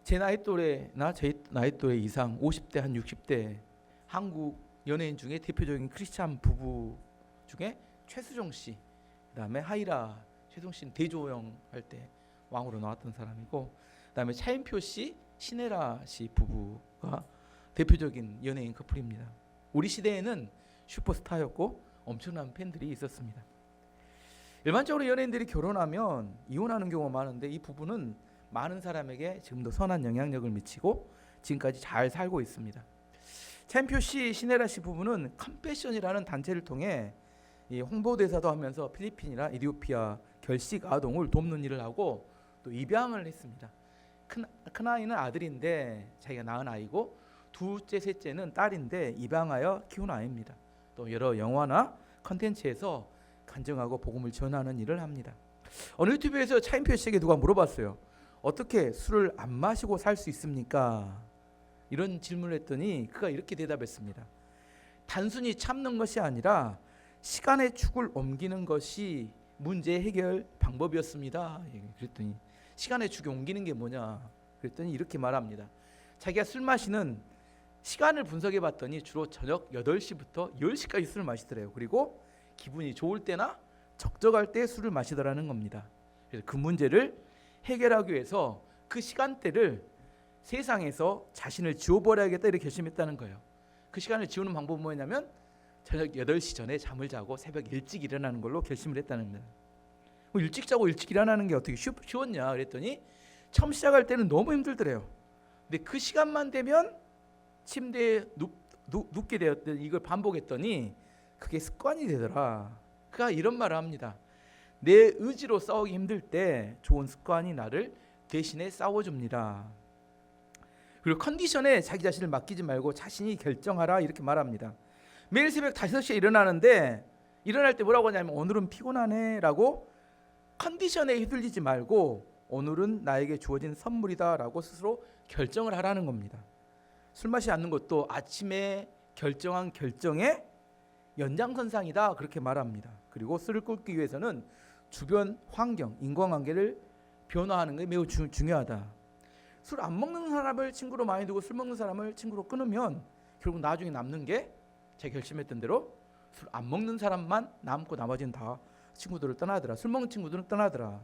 제 나이 또래나 제 나이 또래 이상 50대 한 60대 한국 연예인 중에 대표적인 크리스찬 부부 중에 최수종 씨, 그다음에 하이라 최수종 씨는 대조영 할 때 왕으로 나왔던 사람이고, 그다음에 차인표 씨, 신혜라 씨 부부가 대표적인 연예인 커플입니다. 우리 시대에는 슈퍼스타였고 엄청난 팬들이 있었습니다. 일반적으로 연예인들이 결혼하면 이혼하는 경우가 많은데 이 부부는 많은 사람에게 지금도 선한 영향력을 미치고 지금까지 잘 살고 있습니다. 차인표 씨, 신혜라 씨 부부는 컴패션이라는 단체를 통해 이 홍보대사도 하면서 필리핀이나 이디오피아 결식 아동을 돕는 일을 하고 또 입양을 했습니다. 큰 아이는 아들인데 자기가 낳은 아이고, 둘째, 셋째는 딸인데 입양하여 키운 아이입니다. 또 여러 영화나 컨텐츠에서 간증하고 복음을 전하는 일을 합니다. 어느 유튜브에서 차인표 씨에게 누가 물어봤어요. 어떻게 술을 안 마시고 살 수 있습니까? 이런 질문을 했더니 그가 이렇게 대답했습니다. 단순히 참는 것이 아니라 시간의 축을 옮기는 것이 문제 해결 방법이었습니다. 그랬더니 시간의 축을 옮기는 게 뭐냐? 그랬더니 이렇게 말합니다. 자기가 술 마시는 시간을 분석해 봤더니 주로 저녁 8시부터 10시까지 술을 마시더래요. 그리고 기분이 좋을 때나 적적할 때 술을 마시더라는 겁니다. 그래서 그 문제를 해결하기 위해서 그 시간대를 세상에서 자신을 지워버려야겠다 이렇게 결심했다는 거예요. 그 시간을 지우는 방법은 뭐냐면 저녁 8시 전에 잠을 자고 새벽 일찍 일어나는 걸로 결심을 했다는 겁니다. 일찍 자고 일찍 일어나는 게 어떻게 쉬웠냐 그랬더니 처음 시작할 때는 너무 힘들더래요. 근데 그 시간만 되면 침대에 눕게 되었더니 이걸 반복했더니 그게 습관이 되더라. 그가 이런 말을 합니다. 내 의지로 싸우기 힘들 때 좋은 습관이 나를 대신에 싸워줍니다. 그리고 컨디션에 자기 자신을 맡기지 말고 자신이 결정하라 이렇게 말합니다. 매일 새벽 5시에 일어나는데 일어날 때 뭐라고 하냐면 오늘은 피곤하네 라고 컨디션에 휘둘리지 말고 오늘은 나에게 주어진 선물이다 라고 스스로 결정을 하라는 겁니다. 술 마시지 않는 것도 아침에 결정한 결정의 연장선상이다 그렇게 말합니다. 그리고 술을 끊기 위해서는 주변 환경, 인간관계를 변화하는 게 매우 중요하다. 술 안 먹는 사람을 친구로 많이 두고 술 먹는 사람을 친구로 끊으면 결국 나중에 남는 게 제가 결심했던 대로 술 안 먹는 사람만 남고 나머지는 다 친구들을 떠나더라. 술 먹는 친구들은 떠나더라.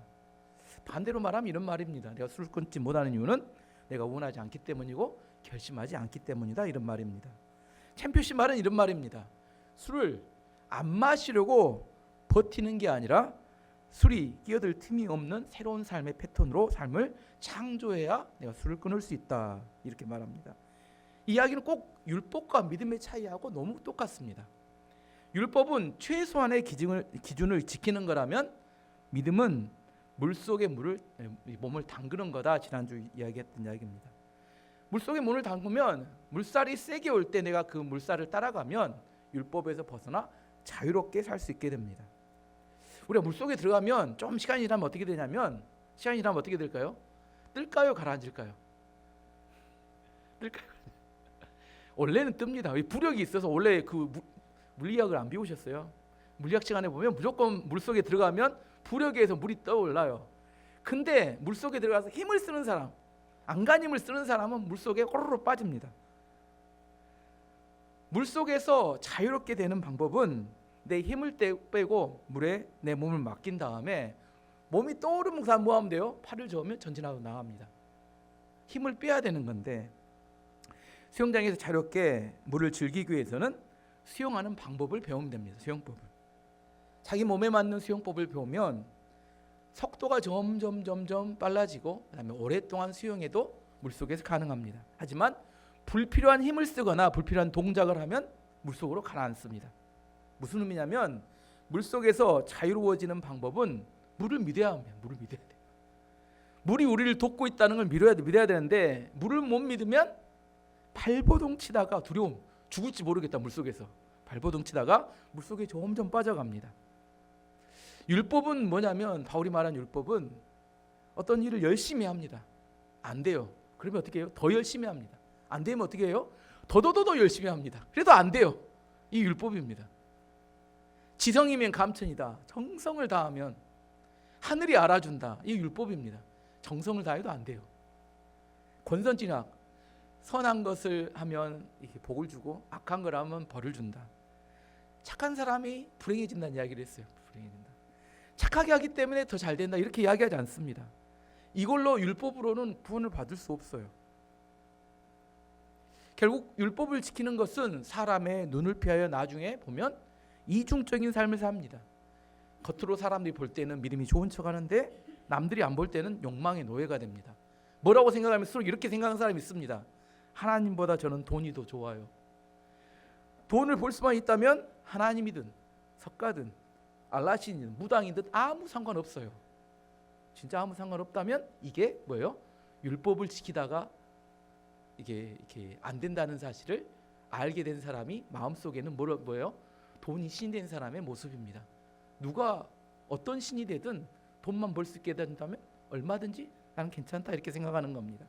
반대로 말하면 이런 말입니다. 내가 술을 끊지 못하는 이유는 내가 원하지 않기 때문이고 결심하지 않기 때문이다 이런 말입니다. 챔피언 씨 말은 이런 말입니다. 술을 안 마시려고 버티는 게 아니라 술이 끼어들 틈이 없는 새로운 삶의 패턴으로 삶을 창조해야 내가 술을 끊을 수 있다 이렇게 말합니다. 이 이야기는 꼭 율법과 믿음의 차이하고 너무 똑같습니다. 율법은 최소한의 기준을 지키는 거라면 믿음은 물속에 몸을 담그는 거다. 지난주 이야기했던 이야기입니다. 물속에 몸을 담그면 물살이 세게 올 때 내가 그 물살을 따라가면 율법에서 벗어나 자유롭게 살 수 있게 됩니다. 우리가 물속에 들어가면 좀 시간이 지나면 어떻게 되냐면 어떻게 될까요? 뜰까요? 가라앉을까요? 뜰까요? 원래는 뜹니다. 부력이 있어서 원래 그 물리학을 안 배우셨어요? 물리학 시간에 보면 무조건 물속에 들어가면 부력에 의해서 물이 떠올라요. 근데 물속에 들어가서 힘을 쓰는 사람, 안간힘을 쓰는 사람은 물속에 꼬르르 빠집니다. 물속에서 자유롭게 되는 방법은 내 힘을 빼고 물에 내 몸을 맡긴 다음에 몸이 떠오르면 그 사람 뭐 하면 돼요? 팔을 저으면 전진하고 나갑니다. 힘을 빼야 되는 건데 수영장에서 자유롭게 물을 즐기기 위해서는 수영하는 방법을 배우면 됩니다. 수영법을. 자기 몸에 맞는 수영법을 배우면 속도가 점점 빨라지고 그다음에 오랫동안 수영해도 물속에서 가능합니다. 하지만 불필요한 힘을 쓰거나 불필요한 동작을 하면 물속으로 가라앉습니다. 무슨 의미냐면 물속에서 자유로워지는 방법은 물을 믿어야 합니다. 물을 믿어야 돼요. 물이 우리를 돕고 있다는 걸 믿어야 되는데 물을 못 믿으면 발버둥 치다가 두려움, 죽을지 모르겠다 물속에서 발버둥 치다가 물속에 점점 빠져갑니다. 율법은 뭐냐면 바울이 말한 율법은 어떤 일을 열심히 합니다. 안 돼요. 그러면 어떻게 해요? 더 열심히 합니다. 안 되면 어떻게 해요? 더 열심히 합니다. 그래도 안 돼요. 이 율법입니다. 지성이면 감천이다. 정성을 다하면 하늘이 알아준다. 이 율법입니다. 정성을 다해도 안 돼요. 권선징악, 선한 것을 하면 이렇게 복을 주고 악한 걸 하면 벌을 준다. 착한 사람이 불행해진다는 이야기를 했어요. 불행해진다. 착하게 하기 때문에 더 잘 된다 이렇게 이야기하지 않습니다. 이걸로 율법으로는 구원을 받을 수 없어요. 결국 율법을 지키는 것은 사람의 눈을 피하여 나중에 보면 이중적인 삶을 삽니다. 겉으로 사람들이 볼 때는 믿음이 좋은 척하는데 남들이 안 볼 때는 욕망의 노예가 됩니다. 뭐라고 생각하면 서로 이렇게 생각하는 사람이 있습니다. 하나님보다 저는 돈이 더 좋아요. 돈을 볼 수만 있다면 하나님이든 석가든 알라신이든 무당이든 아무 상관없어요. 진짜 아무 상관없다면 이게 뭐예요? 율법을 지키다가 이게 이렇게 안 된다는 사실을 알게 된 사람이 마음속에는 뭐예요? 돈이 신이 된 사람의 모습입니다. 누가 어떤 신이 되든 돈만 벌 수 있게 된다면 얼마든지 나는 괜찮다 이렇게 생각하는 겁니다.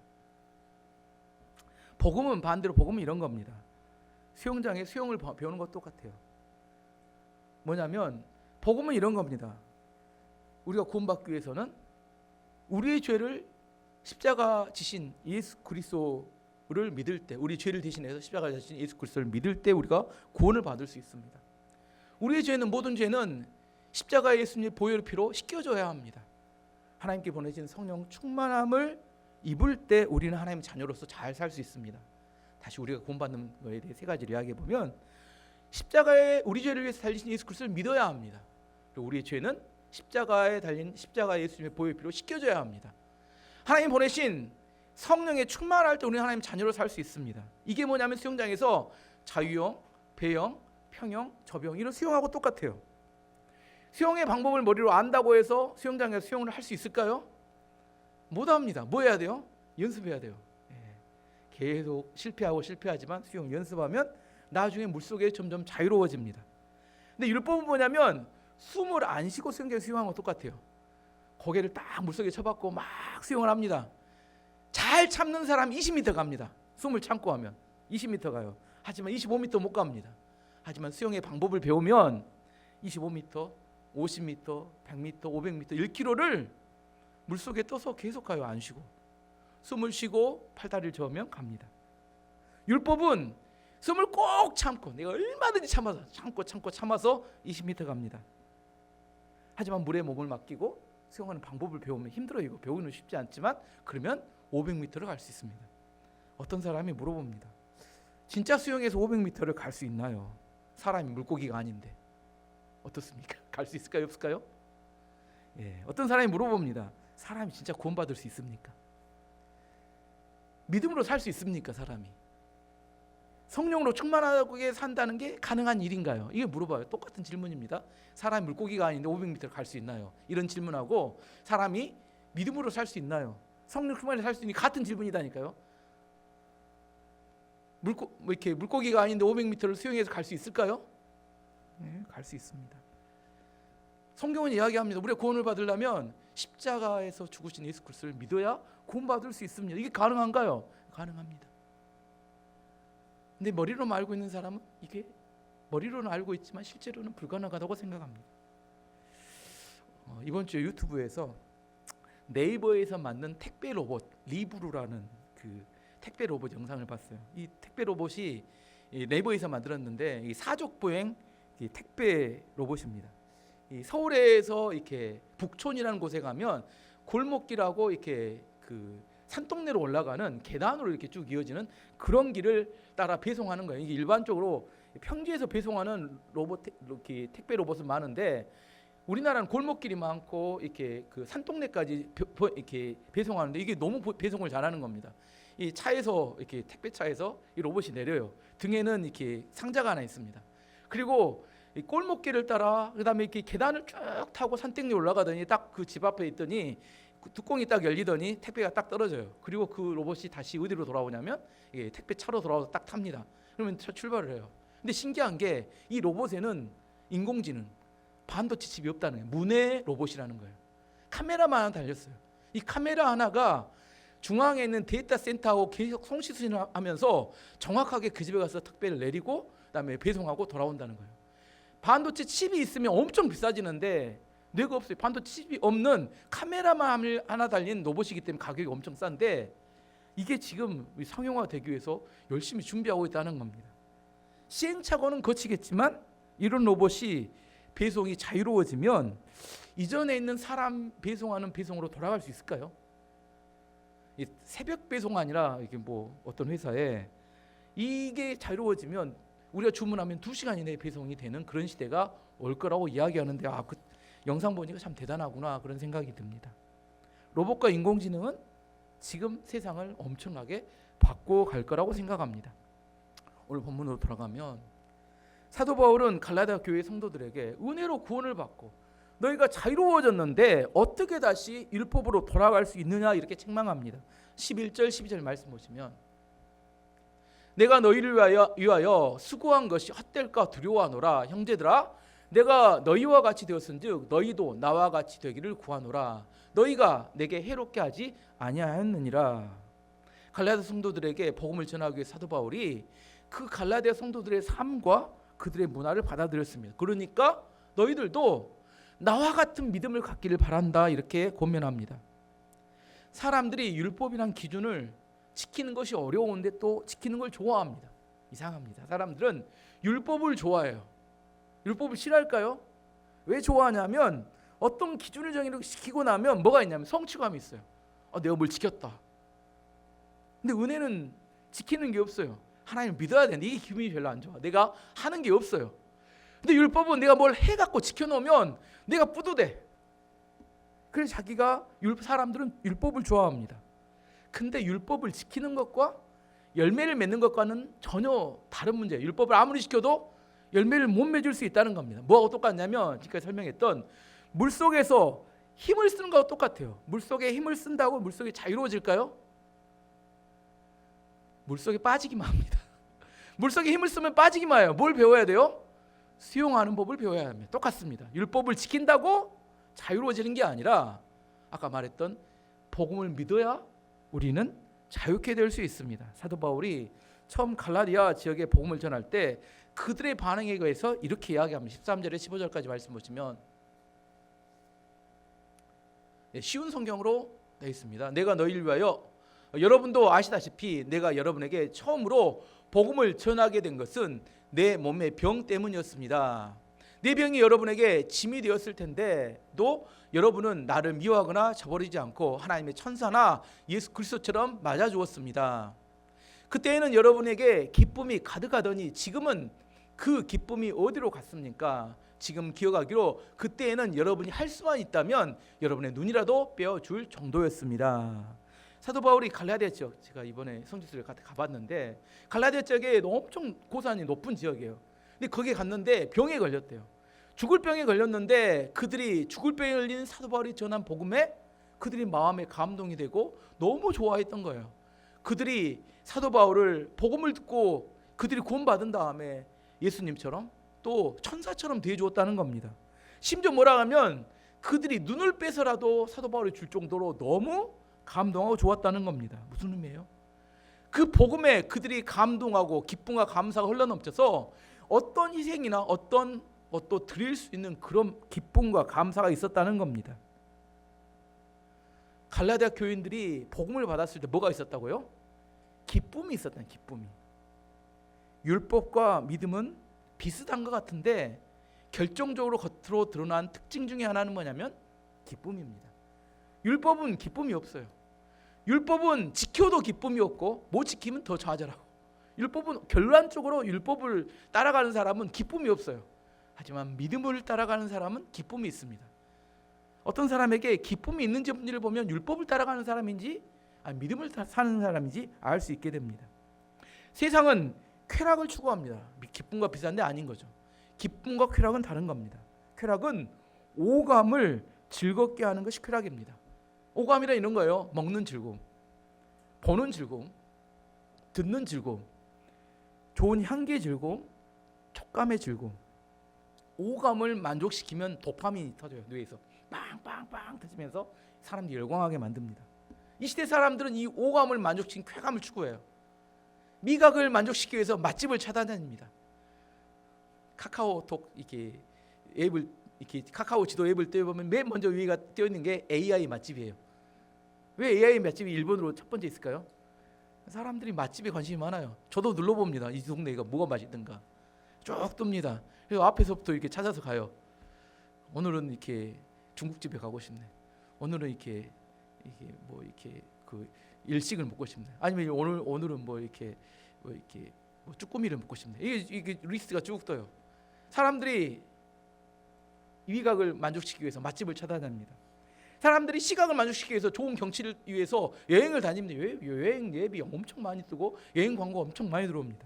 복음은 반대로 복음은 이런 겁니다. 수영장에 수영을 배우는 것도 똑같아요. 뭐냐면 복음은 이런 겁니다. 우리가 구원받기 위해서는 우리의 죄를 십자가 지신 예수 그리스도를 믿을 때, 우리 죄를 대신해서 십자가 지신 예수 그리스도를 믿을 때 우리가 구원을 받을 수 있습니다. 우리의 죄는 모든 죄는 십자가의 예수님의 보혈의 피로 씻겨져야 합니다. 하나님께 보내신 성령 충만함을 입을 때 우리는 하나님의 자녀로서 잘 살 수 있습니다. 다시 우리가 구원받는 것에 대해 세 가지를 이야기해 보면 십자가에 우리 죄를 위해서 달리신 예수 그리스도를 믿어야 합니다. 그리고 우리의 죄는 십자가에 달린 십자가 예수님의 보혈의 피로 씻겨져야 합니다. 하나님 보내신 성령의 충만할 때 우리는 하나님 자녀로 살 수 있습니다. 이게 뭐냐면 수영장에서 자유형, 배영, 평영, 접영 이런 수영하고 똑같아요. 수영의 방법을 머리로 안다고 해서 수영장에서 수영을 할 수 있을까요? 못합니다. 뭐 해야 돼요? 연습해야 돼요. 계속 실패하지만 수영 연습하면 나중에 물속에 점점 자유로워집니다. 근데 율법은 뭐냐면 숨을 안 쉬고 수영장에서 수영하는 거 똑같아요. 고개를 딱 물속에 쳐박고 막 수영을 합니다. 잘 참는 사람 20m 갑니다. 숨을 참고 하면 20m 가요. 하지만 25m 못 갑니다. 하지만 수영의 방법을 배우면 25m, 50m, 100m, 500m, 1km를 물속에 떠서 계속 가요. 안 쉬고 숨을 쉬고 팔다리를 저으면 갑니다. 율법은 숨을 꼭 참고 내가 얼마든지 참아서 20m 갑니다. 하지만 물에 몸을 맡기고 수영하는 방법을 배우면 힘들어요. 이거 배우는 쉽지 않지만 그러면 500m를 갈 수 있습니다. 어떤 사람이 물어봅니다. 진짜 수영에서 500m를 갈 수 있나요? 사람이 물고기가 아닌데 어떻습니까? 갈 수 있을까요? 없을까요? 어떤 사람이 물어봅니다. 사람이 진짜 구원받을 수 있습니까? 믿음으로 살 수 있습니까? 사람이 성령으로 충만하게 산다는 게 가능한 일인가요? 이게 물어봐요. 똑같은 질문입니다. 사람이 물고기가 아닌데 500m를 갈 수 있나요? 이런 질문하고 사람이 믿음으로 살 수 있나요? 성령 충만하게 살 수 있는 같은 질문이다니까요. 이렇게 물고기가 아닌데 500m를 수영해서 갈 수 있을까요? 네, 갈 수 있습니다. 성경은 이야기합니다. 우리가 구원을 받으려면 십자가에서 죽으신 예수 그리스도를 믿어야 구원받을 수 있습니다. 이게 가능한가요? 가능합니다. 근데 머리로만 알고 있는 사람은 이게 머리로는 알고 있지만 실제로는 불가능하다고 생각합니다. 이번 주에 유튜브에서 네이버에서 만든 택배 로봇 리브루라는 그 택배 로봇 영상을 봤어요. 이 택배 로봇이 네이버에서 만들었는데 이 사족 보행 택배 로봇입니다. 이 서울에서 이렇게 북촌이라는 곳에 가면 골목길하고 이렇게 그 산동네로 올라가는 계단으로 이렇게 쭉 이어지는 그런 길을 따라 배송하는 거예요. 이게 일반적으로 평지에서 배송하는 이렇게 택배 로봇은 많은데 우리나라는 골목길이 많고 이렇게 그 산동네까지 이렇게 배송하는데 이게 너무 배송을 잘하는 겁니다. 이 차에서 이렇게 택배 차에서 이 로봇이 내려요. 등에는 이렇게 상자가 하나 있습니다. 그리고 이 골목길을 따라 그다음에 이렇게 계단을 쭉 타고 산땡에 올라가더니 딱 그 집 앞에 있더니 그 뚜껑이 딱 열리더니 택배가 딱 떨어져요. 그리고 그 로봇이 다시 어디로 돌아오냐면 이게 택배 차로 돌아와서 딱 탑니다. 그러면 출발을 해요. 근데 신기한 게 이 로봇에는 인공지능 반도체 칩이 없다는 거예요. 문해 로봇이라는 거예요. 카메라만 하나 달렸어요. 이 카메라 하나가 중앙에 있는 데이터 센터하고 계속 송시순하면서 정확하게 그 집에 가서 택배를 내리고 그다음에 배송하고 돌아온다는 거예요. 반도체 칩이 있으면 엄청 비싸지는데 뇌가 없어요. 반도체 칩이 없는 카메라만 하나 달린 로봇이기 때문에 가격이 엄청 싼데 이게 지금 상용화되기 위해서 열심히 준비하고 있다는 겁니다. 시행착오는 거치겠지만 이런 로봇이 배송이 자유로워지면 이전에 있는 사람 배송하는 배송으로 돌아갈 수 있을까요? 이 새벽 배송 아니라 이게 뭐 어떤 회사에 이게 자유로워지면 우리가 주문하면 2시간 이내에 배송이 되는 그런 시대가 올 거라고 이야기하는데 그 영상 보니까 참 대단하구나 그런 생각이 듭니다. 로봇과 인공지능은 지금 세상을 엄청나게 바꿔 갈 거라고 생각합니다. 오늘 본문으로 돌아가면 사도 바울은 갈라디아 교회 성도들에게 은혜로 구원을 받고 너희가 자유로워졌는데 어떻게 다시 율법으로 돌아갈 수 있느냐 이렇게 책망합니다. 11절 12절 말씀 보시면 내가 너희를 위하여 수고한 것이 헛될까 두려워하노라. 형제들아 내가 너희와 같이 되었은즉 너희도 나와 같이 되기를 구하노라. 너희가 내게 해롭게 하지 아니하였느니라. 갈라디아 성도들에게 복음을 전하기 위해 사도 바울이 그 갈라디아 성도들의 삶과 그들의 문화를 받아들였습니다. 그러니까 너희들도 나와 같은 믿음을 갖기를 바란다 이렇게 권면합니다. 사람들이 율법이란 기준을 지키는 것이 어려운데 또 지키는 걸 좋아합니다. 이상합니다. 사람들은 율법을 좋아해요. 율법을 싫어할까요? 왜 좋아하냐면 어떤 기준을 정의시키고 나면 뭐가 있냐면 성취감이 있어요. 내가 뭘 지켰다. 근데 은혜는 지키는 게 없어요. 하나님을 믿어야 되는데 이게 기분이 별로 안 좋아. 내가 하는 게 없어요. 근데 율법은 내가 뭘 해갖고 지켜놓으면 내가 뿌듯해. 그래서 사람들은 율법을 좋아합니다. 근데 율법을 지키는 것과 열매를 맺는 것과는 전혀 다른 문제예요. 율법을 아무리 지켜도 열매를 못 맺을 수 있다는 겁니다. 뭐하고 똑같냐면 지금까지 설명했던 물속에서 힘을 쓰는 거하고 똑같아요. 물속에 힘을 쓴다고 물속이 자유로워질까요? 물속에 빠지기만 합니다. 물속에 힘을 쓰면 빠지기만 해요. 뭘 배워야 돼요? 수용하는 법을 배워야 합니다. 똑같습니다. 율법을 지킨다고 자유로워지는 게 아니라 아까 말했던 복음을 믿어야 우리는 자유케 될 수 있습니다. 사도 바울이 처음 갈라디아 지역에 복음을 전할 때 그들의 반응에 의해서 이렇게 이야기합니다. 13절에 15절까지 말씀 보시면 쉬운 성경으로 되어 있습니다. 내가 너희를 위하여 여러분도 아시다시피 내가 여러분에게 처음으로 복음을 전하게 된 것은 내 몸의 병 때문이었습니다. 내 병이 여러분에게 짐이 되었을 텐데도 여러분은 나를 미워하거나 저버리지 않고 하나님의 천사나 예수 그리스도처럼 맞아주었습니다. 그때에는 여러분에게 기쁨이 가득하더니 지금은 그 기쁨이 어디로 갔습니까? 지금 기억하기로 그때에는 여러분이 할 수만 있다면 여러분의 눈이라도 빼어줄 정도였습니다. 사도 바울이 갈라디아 지역, 제가 이번에 성지순례 가봤는데 갈라디아 지역에 엄청 고산이 높은 지역이에요. 근데 거기에 갔는데 병에 걸렸대요. 죽을 병에 걸렸는데 그들이 죽을 병에 걸린 사도 바울이 전한 복음에 그들이 마음에 감동이 되고 너무 좋아했던 거예요. 그들이 사도 바울을 복음을 듣고 그들이 구원받은 다음에 예수님처럼 또 천사처럼 대해주었다는 겁니다. 심지어 뭐라 하면 그들이 눈을 빼서라도 사도 바울을 줄 정도로 너무 감동하고 좋았다는 겁니다. 무슨 의미예요? 그 복음에 그들이 감동하고 기쁨과 감사가 흘러넘쳐서 어떤 희생이나 어떤 것도 드릴 수 있는 그런 기쁨과 감사가 있었다는 겁니다. 갈라디아 교인들이 복음을 받았을 때 뭐가 있었다고요? 기쁨이 있었다는 기쁨이. 율법과 믿음은 비슷한 것 같은데 결정적으로 겉으로 드러난 특징 중에 하나는 뭐냐면 기쁨입니다. 율법은 기쁨이 없어요. 율법은 지켜도 기쁨이 없고 못 지키면 더 좌절하고, 율법은 결론적으로 율법을 따라가는 사람은 기쁨이 없어요. 하지만 믿음을 따라가는 사람은 기쁨이 있습니다. 어떤 사람에게 기쁨이 있는지 없는지를 보면 율법을 따라가는 사람인지 믿음을 사는 사람인지 알 수 있게 됩니다. 세상은 쾌락을 추구합니다. 기쁨과 비슷한데 아닌 거죠. 기쁨과 쾌락은 다른 겁니다. 쾌락은 오감을 즐겁게 하는 것이 쾌락입니다. 오감이라 이런 거예요. 먹는 즐거움, 보는 즐거움, 듣는 즐거움, 좋은 향기의 즐거움, 촉감의 즐거움. 오감을 만족시키면 도파민이 터져요. 뇌에서 빵빵빵 터지면서 사람들이 열광하게 만듭니다. 이 시대 사람들은 이 오감을 만족시킨 쾌감을 추구해요. 미각을 만족시키기 위해서 맛집을 찾아다닙니다. 카카오톡 이렇게 앱을 이렇게 카카오 지도 앱을 떼보면 맨 먼저 위가 띄어 있는 게 AI 맛집이에요. 왜 AI 맛집이 일본으로 첫 번째 있을까요? 사람들이 맛집에 관심이 많아요. 저도 눌러봅니다. 이 동네가 뭐가 맛있든가 쭉 뜹니다. 그래서 앞에서부터 이렇게 찾아서 가요. 오늘은 이렇게 중국집에 가고 싶네. 오늘은 이렇게 뭐 이렇게 그 일식을 먹고 싶네. 아니면 오늘은 뭐 이렇게 뭐 쭈꾸미를 먹고 싶네. 이게 리스트가 쭉 떠요. 사람들이 위각을 만족시키기 위해서 맛집을 찾아다닙니다. 사람들이 시각을 만족시키기 위해서 좋은 경치를 위해서 여행을 다닙니다. 여행 예비 엄청 많이 쓰고 여행 광고 엄청 많이 들어옵니다.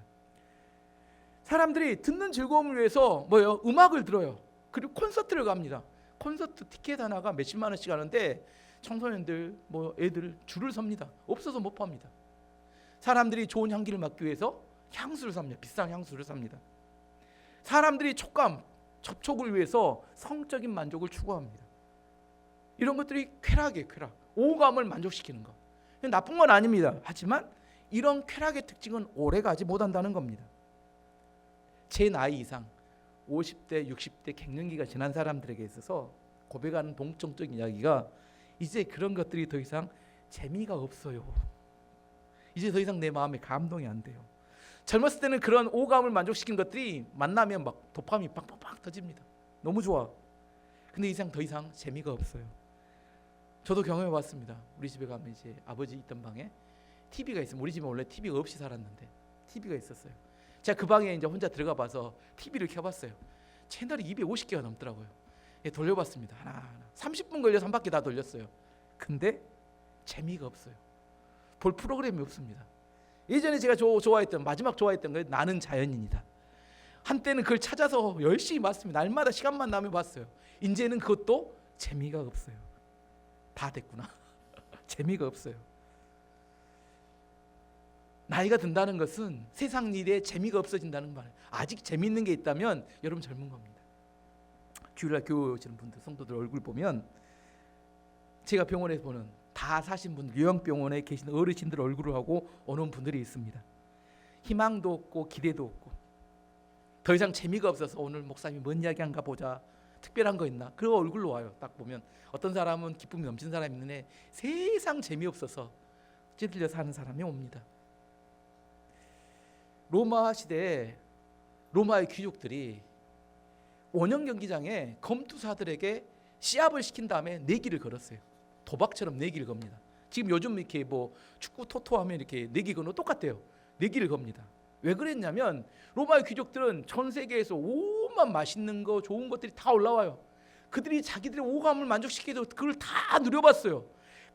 사람들이 듣는 즐거움을 위해서 뭐예요? 음악을 들어요. 그리고 콘서트를 갑니다. 콘서트 티켓 하나가 몇십만 원씩 하는데 청소년들 뭐 애들 줄을 섭니다. 없어서 못 팝니다. 사람들이 좋은 향기를 맡기 위해서 향수를 삽니다. 비싼 향수를 삽니다. 사람들이 촉감, 접촉을 위해서 성적인 만족을 추구합니다. 이런 것들이 쾌락이에요. 쾌락. 오감을 만족시키는 거. 나쁜 건 아닙니다. 하지만 이런 쾌락의 특징은 오래가지 못한다는 겁니다. 제 나이 이상 50대, 60대 갱년기가 지난 사람들에게 있어서 고백하는 동정적인 이야기가 이제 그런 것들이 더 이상 재미가 없어요. 이제 더 이상 내 마음에 감동이 안 돼요. 젊었을 때는 그런 오감을 만족시킨 것들이 만나면 막 도파민이 빡빡빡 터집니다. 너무 좋아. 근데 이상 더 이상 재미가 없어요. 저도 경험해 봤습니다. 우리 집에 가면 이제 아버지 있던 방에 TV가 있으면 우리 집에 원래 TV가 없이 살았는데 TV가 있었어요. 제가 그 방에 이제 혼자 들어가 봐서 TV를 켜봤어요. 채널이 250개가 넘더라고요. 예, 돌려봤습니다. 하나하나 30분 걸려서 한 바퀴 다 돌렸어요. 근데 재미가 없어요. 볼 프로그램이 없습니다. 예전에 제가 마지막 좋아했던 게 나는 자연인이다. 한때는 그걸 찾아서 열심히 봤습니다. 날마다 시간만 나면 봤어요. 이제는 그것도 재미가 없어요. 다 됐구나. 재미가 없어요. 나이가 든다는 것은 세상 일에 재미가 없어진다는 말이에요. 아직 재미있는 게 있다면 여러분 젊은 겁니다. 주일날 교회 오시는 분들, 성도들 얼굴 보면 제가 병원에서 보는 다 사신 분들, 요양병원에 계신 어르신들 얼굴을 하고 오는 분들이 있습니다. 희망도 없고 기대도 없고 더 이상 재미가 없어서 오늘 목사님이 뭔 이야기 한가 보자, 특별한 거 있나, 그 얼굴로 와요. 딱 보면 어떤 사람은 기쁨이 넘치는 사람이 있는데 세상 재미없어서 찌들려 사는 사람이 옵니다. 로마 시대에 로마의 귀족들이 원형 경기장에 검투사들에게 시합을 시킨 다음에 내기를 걸었어요. 도박처럼 내기를 겁니다. 지금 요즘 이렇게 뭐 축구 토토하면 이렇게 내기 거는 똑같아요. 내기를 겁니다. 왜 그랬냐면 로마의 귀족들은 전 세계에서 온갖 맛있는 거, 좋은 것들이 다 올라와요. 그들이 자기들의 오감을 만족시키도 그걸 다 누려봤어요.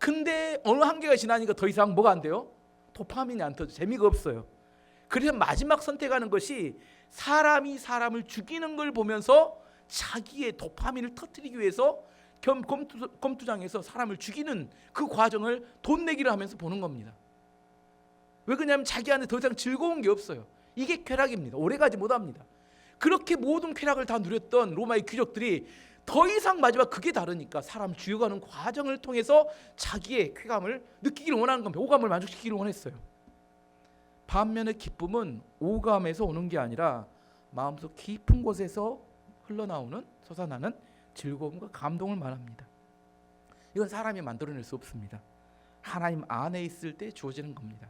근데 어느 한계가 지나니까 더 이상 뭐가 안 돼요? 도파민이 안 터져. 재미가 없어요. 그래서 마지막 선택하는 것이 사람이 사람을 죽이는 걸 보면서 자기의 도파민을 터뜨리기 위해서 검투장에서 사람을 죽이는 그 과정을 돈 내기를 하면서 보는 겁니다. 왜 그러냐면 자기 안에 더 이상 즐거운 게 없어요. 이게 쾌락입니다. 오래가지 못합니다. 그렇게 모든 쾌락을 다 누렸던 로마의 귀족들이 더 이상 마지막 그게 다르니까 사람 죽여가는 과정을 통해서 자기의 쾌감을 느끼기를 원하는 겁니다. 오감을 만족시키기를 원했어요. 반면에 기쁨은 오감에서 오는 게 아니라 마음속 깊은 곳에서 흘러나오는, 솟아나는 즐거움과 감동을 말합니다. 이건 사람이 만들어낼 수 없습니다. 하나님 안에 있을 때 주어지는 겁니다.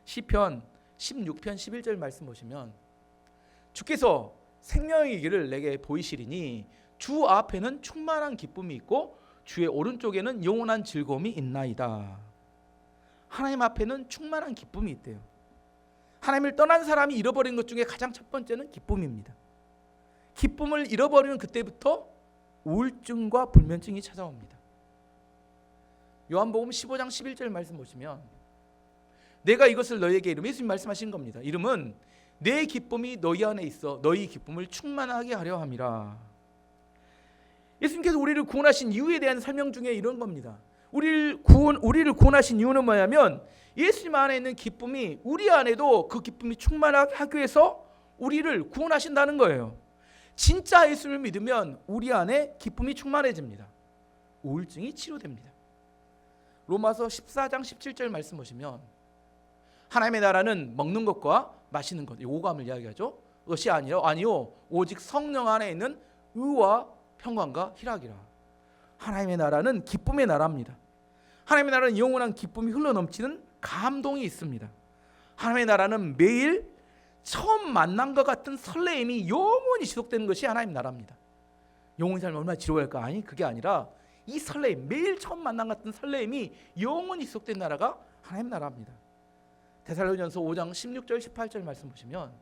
시편 16편 11절 말씀 보시면 주께서 생명의 길을 내게 보이시리니 주 앞에는 충만한 기쁨이 있고 주의 오른쪽에는 영원한 즐거움이 있나이다. 하나님 앞에는 충만한 기쁨이 있대요. 하나님을 떠난 사람이 잃어버린 것 중에 가장 첫 번째는 기쁨입니다. 기쁨을 잃어버리는 그때부터 우울증과 불면증이 찾아옵니다. 요한복음 15장 11절 말씀 보시면 내가 이것을 너희에게 이름에, 예수님 말씀하신 겁니다. 이름은 내 기쁨이 너희 안에 있어 너희 기쁨을 충만하게 하려 함이라. 예수님께서 우리를 구원하신 이유에 대한 설명 중에 이런 겁니다. 우리를 구원하신 이유는 뭐냐면 예수님 안에 있는 기쁨이 우리 안에도 그 기쁨이 충만하게 하기 위해서 우리를 구원하신다는 거예요. 진짜 예수를 믿으면 우리 안에 기쁨이 충만해집니다. 우울증이 치료됩니다. 로마서 14장 17절 말씀 보시면 하나님의 나라는 먹는 것과 마시는 것, 오감을 이야기하죠. 것이 아니요 오직 성령 안에 있는 의와 평강과 희락이라. 하나님의 나라는 기쁨의 나라입니다. 하나님의 나라는 영원한 기쁨이 흘러넘치는 감동이 있습니다. 하나님의 나라는 매일 처음 만난 것 같은 설레임이 영원히 지속되는 것이 하나님 나라입니다. 영혼의 삶이 얼마나 지루할까? 아니, 그게 아니라 이 설레임, 매일 처음 만난 것 같은 설레임이 영원히 지속된 나라가 하나님 나라입니다. 데살로니가서 5장 16절 18절 말씀 보시면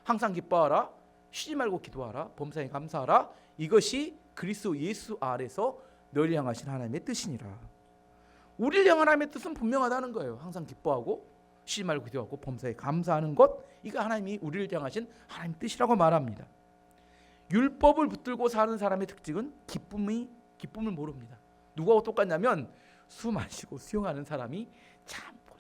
항상 기뻐하라, 쉬지 말고 기도하라, 범사에 감사하라, 이것이 그리스도 예수 아래서 너희를 향하신 하나님의 뜻이니라. 우리를 향한 하나님의 뜻은 분명하다는 거예요. 항상 기뻐하고 쉬지 말고 기도하고 범사에 감사하는 것, 이거 하나님이 우리를 향하신 하나님의 뜻이라고 말합니다. 율법을 붙들고 사는 사람의 특징은 기쁨을 모릅니다. 누구하고 똑같냐면 숨 안 쉬고 수용하는 사람이 참고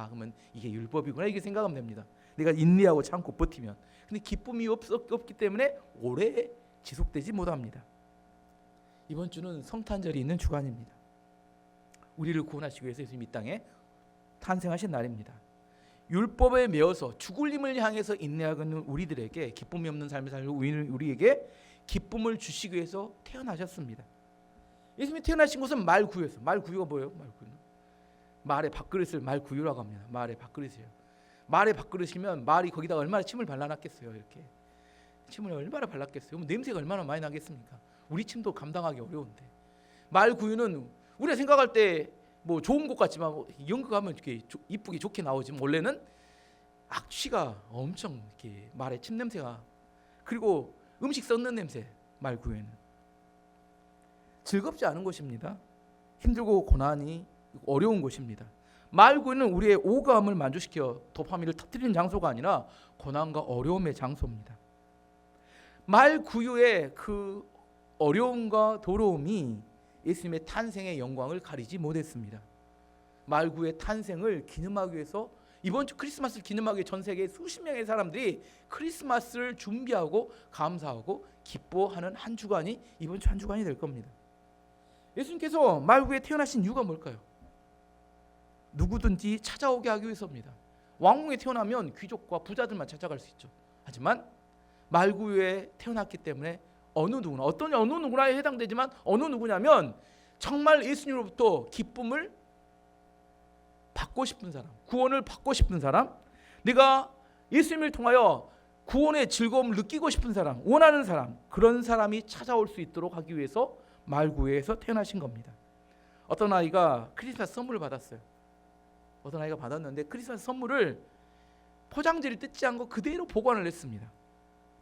그러면 이게 율법이구나 이렇게 생각하면 됩니다. 내가 인내하고 참고 버티면. 근데 기쁨이 없기 때문에 오래 지속되지 못합니다. 이번 주는 성탄절이 있는 주간입니다. 우리를 구원하시기 위해서 예수님이 이 땅에 탄생하신 날입니다. 율법에 매어서 죽을 힘을 향해서 인내하고 있는 우리들에게 기쁨이 없는 삶을 살고 우리에게 기쁨을 주시기 위해서 태어나셨습니다. 예수님이 태어나신 곳은 말구유였어요. 말구유가 뭐예요? 말구유는 말의 밥그릇을 말구유라고 합니다. 말의 밥그릇이에요. 말의 밥그릇이면 말이 거기다가 얼마나 침을 발라놨겠어요. 이렇게 침을 얼마나 발랐겠어요. 냄새가 얼마나 많이 나겠습니까? 우리 침도 감당하기 어려운데 말구유는 우리가 생각할 때 뭐 좋은 것 같지만 연극하면 이렇게 이쁘게 좋게 나오지만 원래는 악취가 엄청 이렇게 말에 침 냄새가, 그리고 음식 썩는 냄새. 말구유는 즐겁지 않은 것입니다. 힘들고 고난이 어려운 것입니다. 말구유는 우리의 오감을 만족시켜 도파민을 터뜨리는 장소가 아니라 고난과 어려움의 장소입니다. 말구유의 그 어려움과 더러움이 예수님의 탄생의 영광을 가리지 못했습니다. 말구유의 탄생을 기념하기 위해서 이번 주 크리스마스를 기념하기 위해 전 세계 수십 명의 사람들이 크리스마스를 준비하고 감사하고 기뻐하는 한 주간이 이번 주 한 주간이 될 겁니다. 예수님께서 말구유에 태어나신 이유가 뭘까요? 누구든지 찾아오게 하기 위해서입니다. 왕궁에 태어나면 귀족과 부자들만 찾아갈 수 있죠. 하지만 말구유에 태어났기 때문에 어느 누구나에 해당되지만 어느 누구냐면 정말 예수님으로부터 기쁨을 받고 싶은 사람, 구원을 받고 싶은 사람, 내가 예수님을 통하여 구원의 즐거움을 느끼고 싶은 사람, 원하는 사람, 그런 사람이 찾아올 수 있도록 하기 위해서 말구유에서 태어나신 겁니다. 어떤 아이가 크리스마스 선물을 받았어요. 어떤 아이가 받았는데 크리스마스 선물을 포장지를 뜯지 않고 그대로 보관을 했습니다.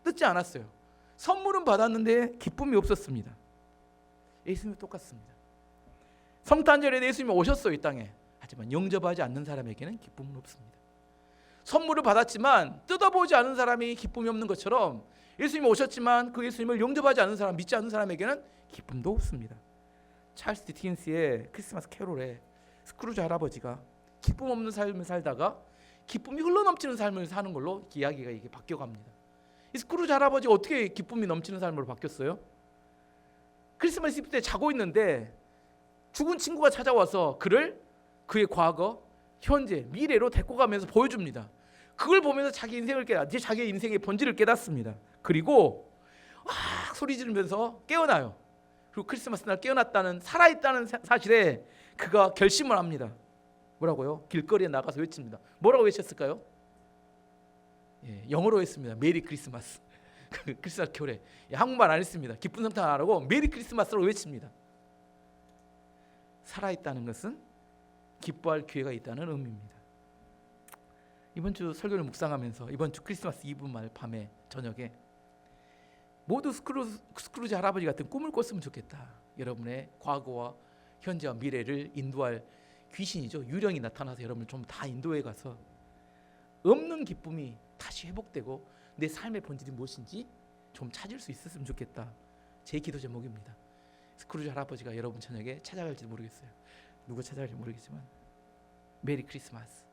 뜯지 않았어요. 선물은 받았는데 기쁨이 없었습니다. 예수님이 똑같습니다. 성탄절에 예수님이 오셨어요, 이 땅에. 하지만 영접하지 않는 사람에게는 기쁨은 없습니다. 선물을 받았지만 뜯어보지 않은 사람이 기쁨이 없는 것처럼 예수님이 오셨지만 그 예수님을 영접하지 않는 사람, 믿지 않는 사람에게는 기쁨도 없습니다. 찰스 디킨스의 크리스마스 캐롤에 스크루지 할아버지가 기쁨 없는 삶을 살다가 기쁨이 흘러넘치는 삶을 사는 걸로 이야기가 이게 바뀌어갑니다. 이 스크루지 할아버지가 어떻게 기쁨이 넘치는 삶으로 바뀌었어요? 크리스마스 이브 때 자고 있는데 죽은 친구가 찾아와서 그의 과거, 현재, 미래로 데리고 가면서 보여줍니다. 그걸 보면서 자기 인생의 본질을 깨닫습니다. 그리고 소리 지르면서 깨어나요. 그리고 크리스마스 날 깨어났다는, 살아있다는 사실에 그가 결심을 합니다. 뭐라고요? 길거리에 나가서 외칩니다. 뭐라고 외쳤을까요? 영어로 했습니다. 메리 크리스마스. 크리스마스 교회. 한국말 안 했습니다. 기쁜 성탄 안 하고 메리 크리스마스로 외칩니다. 살아있다는 것은 기뻐할 기회가 있다는 의미입니다. 이번 주 설교를 묵상하면서 이번 주 크리스마스 이브 말 밤에 저녁에 모두 스크루지 할아버지 같은 꿈을 꿨으면 좋겠다. 여러분의 과거와 현재와 미래를 인도할 귀신이죠. 유령이 나타나서 여러분을 좀 다 인도해 가서 없는 기쁨이 다시 회복되고 내 삶의 본질이 무엇인지 좀 찾을 수 있었으면 좋겠다. 제 기도 제목입니다. 스크루지 할아버지가 여러분 저녁에 찾아갈지 모르겠어요. 누구 찾아갈지 모르겠지만 메리 크리스마스.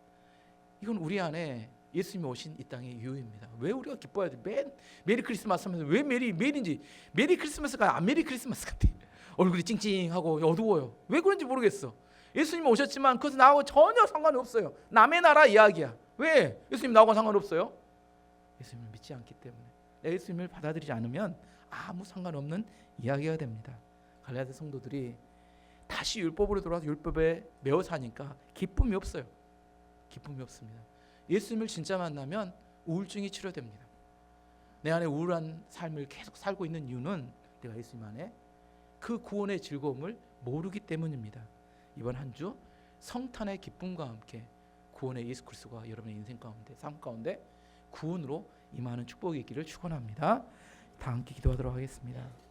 이건 우리 안에 예수님이 오신 이 땅의 이유입니다. 왜 우리가 기뻐해야 돼? 메리 크리스마스 하면서 왜 메리인지 메리 크리스마스가 안 메리 크리스마스 같아. 얼굴이 찡찡하고 어두워요. 왜 그런지 모르겠어. 예수님이 오셨지만 그것은 나하고 전혀 상관이 없어요. 남의 나라 이야기야. 왜? 예수님 나하고 상관없어요? 예수님을 믿지 않기 때문에. 예수님을 받아들이지 않으면 아무 상관없는 이야기가 됩니다. 갈라디아 성도들이 다시 율법으로 돌아와서 율법에 매어 사니까 기쁨이 없어요. 기쁨이 없습니다. 예수님을 진짜 만나면 우울증이 치료됩니다. 내 안에 우울한 삶을 계속 살고 있는 이유는 내가 예수님 안에 그 구원의 즐거움을 모르기 때문입니다. 이번 한 주 성탄의 기쁨과 함께 구원의 예수 그리스도가 여러분의 인생 가운데, 삶 가운데 구원으로 임하는 축복이 있기를 축원합니다. 다 함께 기도하도록 하겠습니다.